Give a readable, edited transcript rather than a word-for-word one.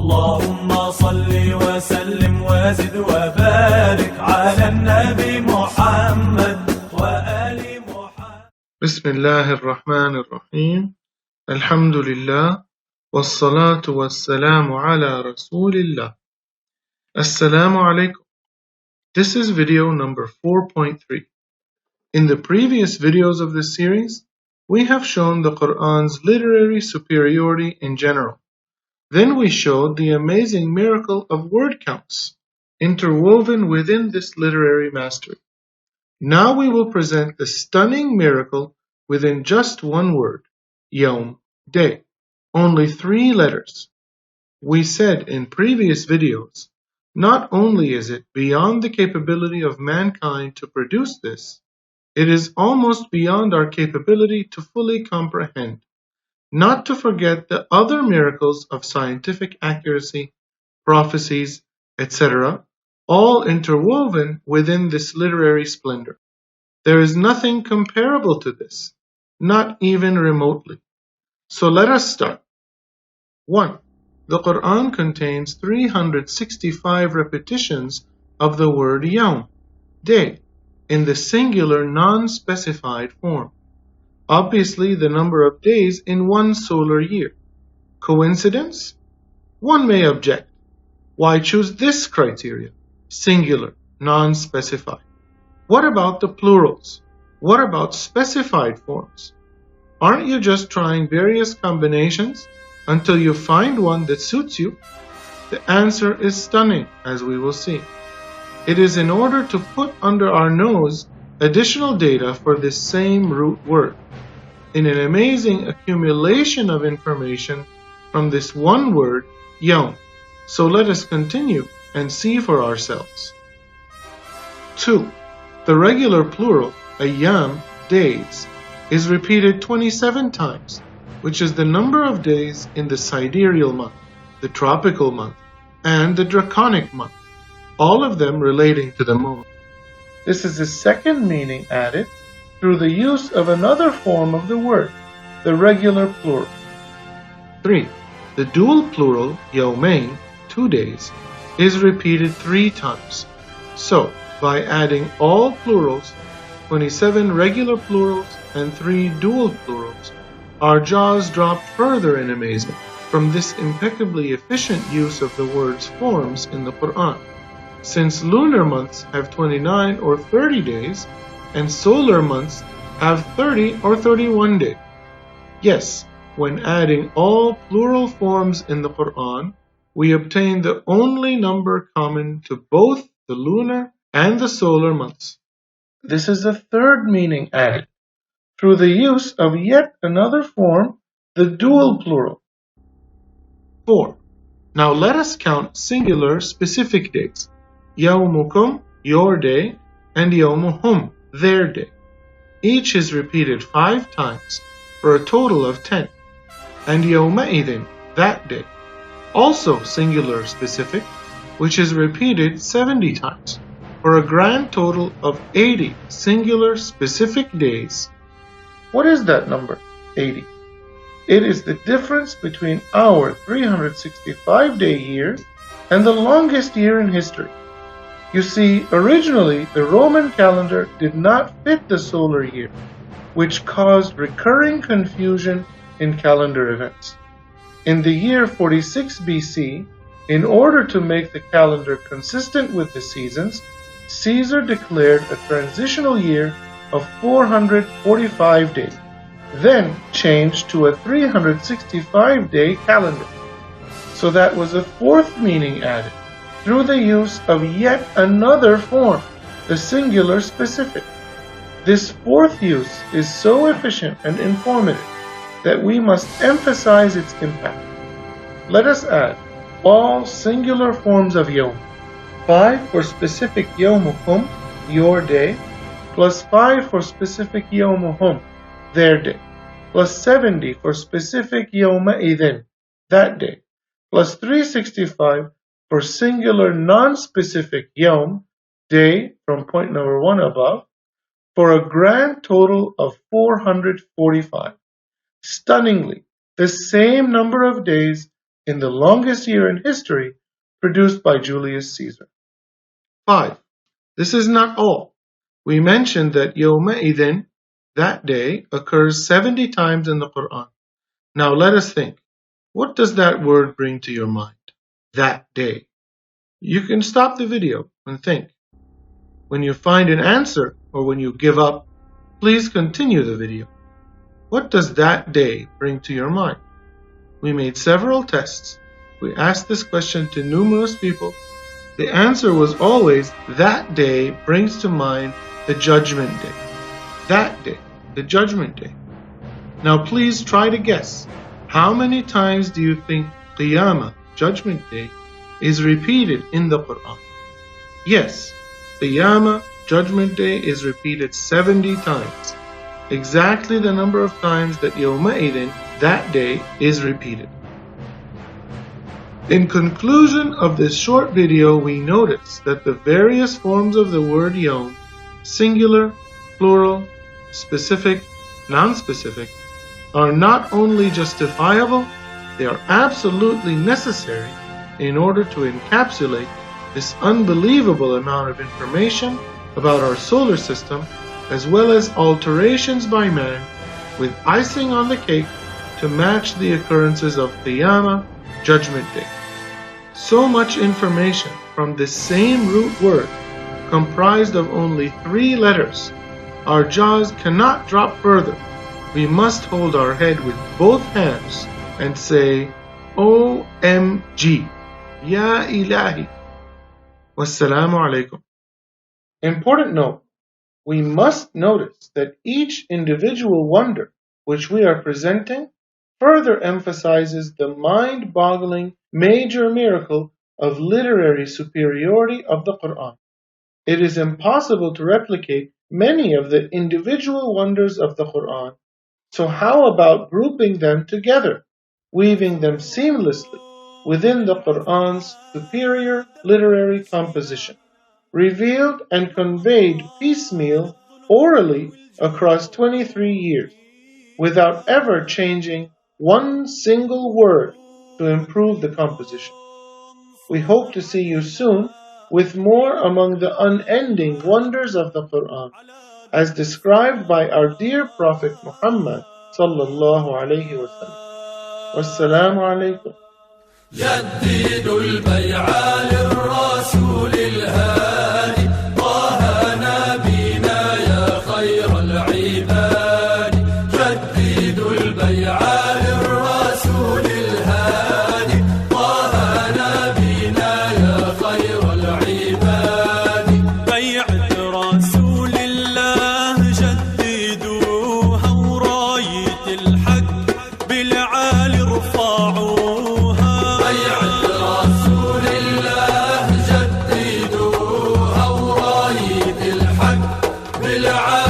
اللهم صل وسلم وزد وبارك على النبي محمد وآل محمد. بسم الله الرحمن الرحيم. الحمد لله والصلاة والسلام على رسول الله. Assalamu alaikum. This is video number 4.3. In the previous videos of this series, we have shown the Quran's literary superiority in general. Then we showed the amazing miracle of word counts interwoven within this literary mastery. Now we will present the stunning miracle within just one word, yawm, day, only 3 letters. We said in previous videos, not only is it beyond the capability of mankind to produce this, it is almost beyond our capability to fully comprehend. Not to forget the other miracles of scientific accuracy, prophecies, etc., all interwoven within this literary splendor. There is nothing comparable to this, not even remotely. So let us start. 1. The Quran contains 365 repetitions of the word yawm, day, in the singular non-specified form. Obviously, the number of days in one solar year. Coincidence? One may object. Why choose this criteria? Singular, non-specified. What about the plurals? What about specified forms? Aren't you just trying various combinations until you find one that suits you? The answer is stunning, as we will see. It is in order to put under our nose additional data for this same root word, in an amazing accumulation of information from this one word, yawm. So let us continue and see for ourselves. 2. The regular plural, ayyam, days, is repeated 27 times, which is the number of days in the sidereal month, the tropical month, and the draconic month, all of them relating to the moon. This is the second meaning added through the use of another form of the word, the regular plural. 3. The dual plural, yawmain, 2 days, is repeated 3 times. So, by adding all plurals, 27 regular plurals and 3 dual plurals, our jaws drop further in amazement from this impeccably efficient use of the word's forms in the Quran, since lunar months have 29 or 30 days, and solar months have 30 or 31 days. Yes, when adding all plural forms in the Quran, we obtain the only number common to both the lunar and the solar months. This is the third meaning added, through the use of yet another form, the dual plural. 4. Now let us count singular specific days, yawmukum, your day, and yawmuhum, their day. Each is repeated 5 times for a total of 10, and yawma'idhin, that day, also singular specific, which is repeated 70 times for a grand total of 80 singular specific days. What is that number, 80? It is the difference between our 365-day year and the longest year in history. You see, originally the Roman calendar did not fit the solar year, which caused recurring confusion in calendar events. In the year 46 BC, in order to make the calendar consistent with the seasons, Caesar declared a transitional year of 445 days, then changed to a 365-day calendar. So that was a fourth meaning added, through the use of yet another form, the singular specific. This fourth use is so efficient and informative that we must emphasize its impact. Let us add all singular forms of yawm, 5 for specific yawmukum, your day, plus 5 for specific yawmuhum, their day, plus 70 for specific yawma'idhin, that day, plus 365 for singular non-specific yawm, day, from point number 1 above, for a grand total of 445. Stunningly, the same number of days in the longest year in history produced by Julius Caesar. 5. This is not all. We mentioned that Yawma'idhin, that day, occurs 70 times in the Quran. Now let us think. What does that word bring to your mind? That day. You can stop the video and think. When you find an answer or when you give up, please continue the video. What does that day bring to your mind? We made several tests. We asked this question to numerous people. The answer was always that day brings to mind the Judgment Day. That day, the Judgment Day. Now please try to guess. How many times do you think Qiyamah, Judgment Day, is repeated in the Quran? Yes, Qiyamah, Judgment Day is repeated 70 times. Exactly the number of times that Yawma'idhin, that day, is repeated. In conclusion of this short video, we notice that the various forms of the word Yawm, singular, plural, specific, non-specific, are not only justifiable, they are absolutely necessary in order to encapsulate this unbelievable amount of information about our solar system, as well as alterations by man, with icing on the cake to match the occurrences of Qiyamah, Judgment Day. So much information from this same root word, comprised of only 3 letters. Our jaws cannot drop further. We must hold our head with both hands and say, OMG, Ya Ilahi. Wassalamu alaikum. Important note, we must notice that each individual wonder which we are presenting further emphasizes the mind-boggling major miracle of literary superiority of the Quran. It is impossible to replicate many of the individual wonders of the Quran, so how about grouping them together, weaving them seamlessly within the Quran's superior literary composition, revealed and conveyed piecemeal orally across 23 years, without ever changing one single word to improve the composition. We hope to see you soon with more among the unending wonders of the Quran, as described by our dear Prophet Muhammad sallallahu alayhi wa sallam. Wassalamu alaykum. جدد البيع للرسول الهادي طه نبينا يا خير العباد جدد البيع للرسول الهادي طه نبينا يا خير العباد بيعة رسول الله جددوها وراية الحق بالعالي ارفعوها بيعة رسول الله جددوها وراية الحق بالعالي